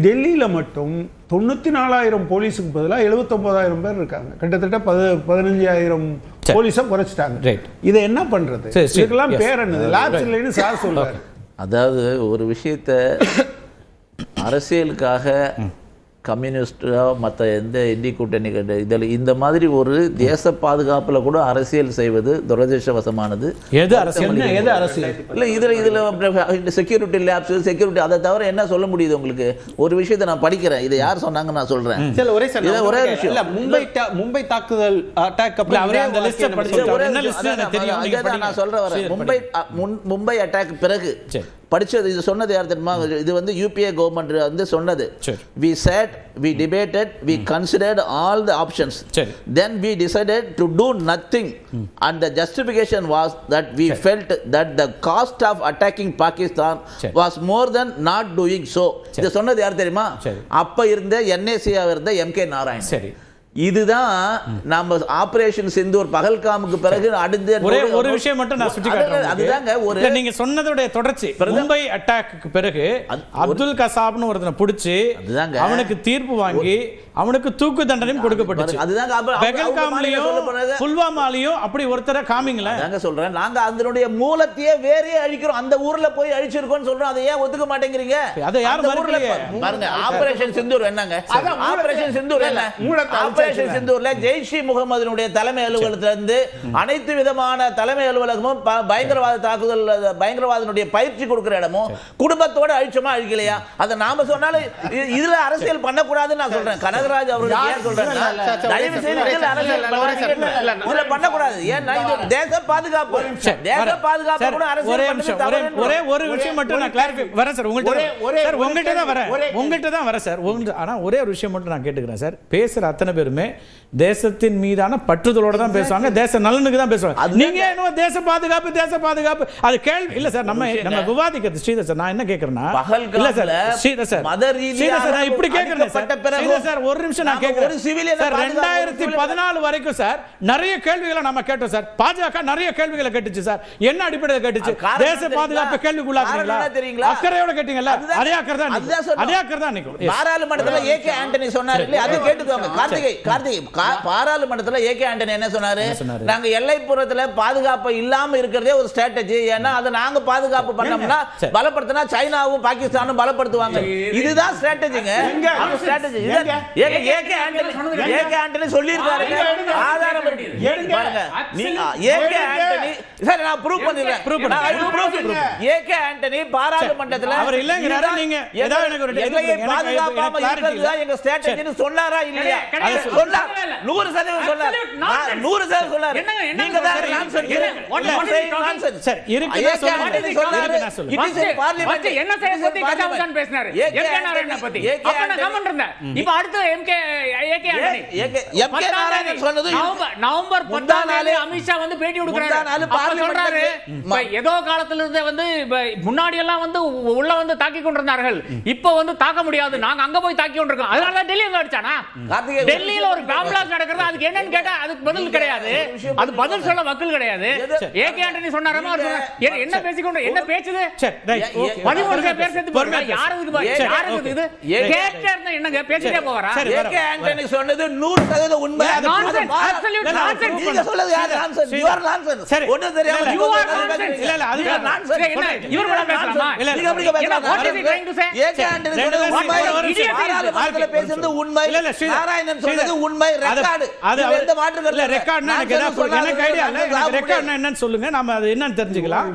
டெல்லியில மட்டும் 94,000 போலீஸுக்கு பதிலாக 79,000 பேர் இருக்காங்க. கிட்டத்தட்ட 15,000 போலீஸை குறைச்சிட்டாங்க. இதை என்ன பண்றது? இதுக்கெல்லாம் பேர் என்னது? லாப்ஸ் இல்லைன்னு சார் சொல்றாரு. அதாவது ஒரு விஷயத்த அரசியலுக்காக கம்யூனிஸ்டோ மற்ற எந்த இந்திய கூட்டணி இதில் இந்த மாதிரி ஒரு தேச பாதுகாப்பில் கூட அரசியல் செய்வது துரதிருஷ்டவசமானது. எது அரசியல் இல்லை இதில் செக்யூரிட்டி லேப்ஸ் செக்யூரிட்டி அதை தவிர என்ன சொல்ல முடியுது உங்களுக்கு? ஒரு விஷயத்தை நான் படிக்கிறேன், இதை யார் சொன்னாங்கன்னு நான் சொல்றேன். ஒரே விஷயம், மும்பை தாக்குதல் அட்டாக் நான் சொல்ற வரேன். மும்பை அட்டாக் பிறகு படிச்சது இது சொன்னது யார் தெரியுமா? இது வந்து யூபிஏ கவர்மெண்ட் வந்து சொன்னது. We said, we debated, we considered all the options. Then we decided to do nothing. And the justification was that we felt that the cost of attacking Pakistan was more than not doing so. இது சொன்னது யார் தெரியுமா? அப்ப இருந்த NACA இருந்த MK Narayanan. இதுதான் நம்ம operation Sindoor பகல்காமுக்கு பிறகு அடுத்த ஒரு விஷயம் மட்டும் நான் சுட்டி காட்டுறேன். அதுதாங்க ஒரு நீங்க சொன்னதோட தொடர்ச்சி. மும்பை அட்டாக்கு பிறகு அப்துல் கசாப்னு ஒருத்தனை பிடிச்சி அவனுக்கு தீர்ப்பு வாங்கி அவனுக்கு தூக்கு தண்டனையும் கொடுக்கப்பட்டுச்சு. அதுதான் பகல்காம்லயும் புல்வாமாலயும் அப்படி ஒருத்தரை காமிங்களா? நாங்க சொல்றேன், நாங்க அதனுடைய மூலத்தையே வேறே அழிக்கிறோம். அந்த ஊர்ல போய் அழிச்சிருக்கோம்னு சொல்றோம். அதை ஏன் ஒத்துக்க மாட்டேங்கிறீங்க? அதை யார் பாருங்க, ஆபரேஷன் சிந்தூர் என்னங்க? ஆபரேஷன் சிந்தூர் என்ன? ஆபரேஷன் சிந்தூர்ல ஜெய்ஷ் முகமதுனுடைய தலைமை அலுவலகத்திலிருந்து அனைத்து விதமான தலைமை அலுவலகமும் பயங்கரவாத தாக்குதல் பயங்கரவாதனுடைய பயிற்சி கொடுக்கிற இடமும் குடும்பத்தோட அழிச்சோமா அழிக்கலையா? அதை நாம சொன்னாலும் இதுல அரசியல் பண்ணக்கூடாதுன்னு நான் சொல்றேன். கனகராஜ் அவர்கள் ஏன் சொல்றாங்க? தயவு செய்து இதுல பண்ணக்கூடாது. ஏன்னா இது தேச பாதுகாப்பு. தேச பாதுகாப்பு கூட அரசியல் ஒரே ஒரு விஷயம் மட்டும் நான் கிளாரிஃபை வரேன் சார். உங்கள்கிட்ட தான் வரேன் சார். ஆனா ஒரே ஒரு விஷயம் மட்டும் நான் கேட்டுக்கிறேன் சார். பேசுற அத்தனை பேருமே தேசத்தின் மீதான பற்றுதலோட தான் பேசுவாங்க, தேச நலனுக்கு தான் பேசுவாங்க. நீங்க என்ன தேச பாதுகாப்பு அது கேள்வி இல்ல சார். நம்ம விவாதிக்கிறது ஸ்ரீதர் சார். நான் என்ன கேக்குறேன்னா இல்ல சார் ஸ்ரீதர் சார் நான் இப்படி கேக்குறேன் சார். ஒரு நிமிஷம் நான் கேக்குறேன். 2014 வரைக்கும் சார் நிறைய கேள்விகளை நம்ம கேட்டோம் சார். பாஜக நிறைய கேள்விகளை கேட்டுச்சு சார். என்ன அடிப்படையில் கேட்டுச்சு? தேச பாதுகாப்பு கேள்விக்குள்ளாக்குறீங்களா? அக்கறையோட கேட்டீங்கல்ல, அதே அக்கறை தான் நிக்கும். பாராளுமன்றத்தில் ஏகே ஆண்டனி சொன்னாரு, அது கேட்டுக்கோங்க. கார்த்திகை பாராளுமன்றத்தில் ஏகே ஆண்டனி என்ன சொன்னாரு? நாங்க எல்லைப்புறத்துல பாதுகாப்பு இல்லாம இருக்கிறதே ஒரு ஸ்ட்ராட்டஜி. ஏன்னா அதை நாங்க பாதுகாப்பு பண்ணோம்னா பலப்படுத்தினா சைனாவும் பாகிஸ்தானும் பலப்படுத்துவாங்க. இதுதான் ஸ்ட்ராட்டஜிங்க. ஸ்ட்ராட்டஜி ஏகே ஆண்டனி சொல்லியிருக்காரு. ஆதாரம் பாருங்க. ஏகே ஆண்டனி சார் நான் ப்ரூவ் பண்ணிடுறேன். ஏகே ஆண்டனி பாராளுமன்றத்தில் அவர் இல்லங்கறாரு. நீங்க ஏதாவது எனக்கு ஒரு எல்லையை பாதுகாப்பாம இருக்கிறது தான் எங்க ஸ்ட்ராட்டஜின்னு சொன்னாரா இல்லையா? சொன்னார். 100% சொன்னார். 100% சொன்னார். நீங்க தான் நான்சென்ஸ் சார் இருக்குதா சொல்லுங்க. இட் இஸ் பார்லிமென்ட் என்ன செய்ய பத்தி கதாவுதான் பேசினாரு. ஏகே நாராயணன் பத்தி அப்ப நான் கமெண்ட் இருந்தேன். இப்போ அடுத்து ஏகே நாராயணன் சொன்னது நவம்பர் 10 அமித்ஷா வந்து பேட்டி கொடுக்கறாரு. சொல்றாரு ஏதோ காலத்துல இருந்தே வந்து முன்னாடி எல்லாம் வந்து உள்ள வந்து தாக்கி கொண்டிருந்தார்கள், இப்போ வந்து தாக்க முடியாது, நாங்க அங்க போய் தாக்கி கொண்டிருக்கோம். அதனால டெல்லி அங்க அடிச்சானா? டெல்லியில ஒரு பாம்பிளாஸ் நடக்குது, அதுக்கு என்னன்னு கேட்டா அதுக்கு பதில் கிடையாது. அது பதில் சொல்ல மக்கள் கிடையாது. ஏகே ஆண்டனி சொன்னாரமா என்ன பேசிக்கொண்டு என்ன பேசுது? 13 பேர் சேர்த்து போறாங்க. யாருக்கு இது கேட்டா என்னங்க பேசிட்டே போறா? ஏகே ஆண்டனி சொன்னது 100% உண்மை. Nonsense, absolute nonsense. நீங்க சொல்றது யார் நான்சென்ஸ்? You are nonsense. ஒண்ணு தெரியாம யூ ஆர் நான்சென்ஸ். இல்ல அது நான்சென்ஸ். என்ன இவர் கூட பேசலாமா? நீங்க அப்படி பேசலாம். What is he trying to say? AK Antony சொன்னது உண்மை. பாராளுமன்றத்தில் பேசுறது உண்மை. நாராயணன் சொன்னது உண்மை. ரெக்கார்ட் அது எந்த மாற்று இல்ல. ரெக்கார்ட்னா எனக்கு ஏதாவது எனக்கு ஐடியா இல்ல. ரெக்கார்ட்னா என்னன்னு சொல்லுங்க, நாம அது என்னன்னு தெரிஞ்சுக்கலாம்.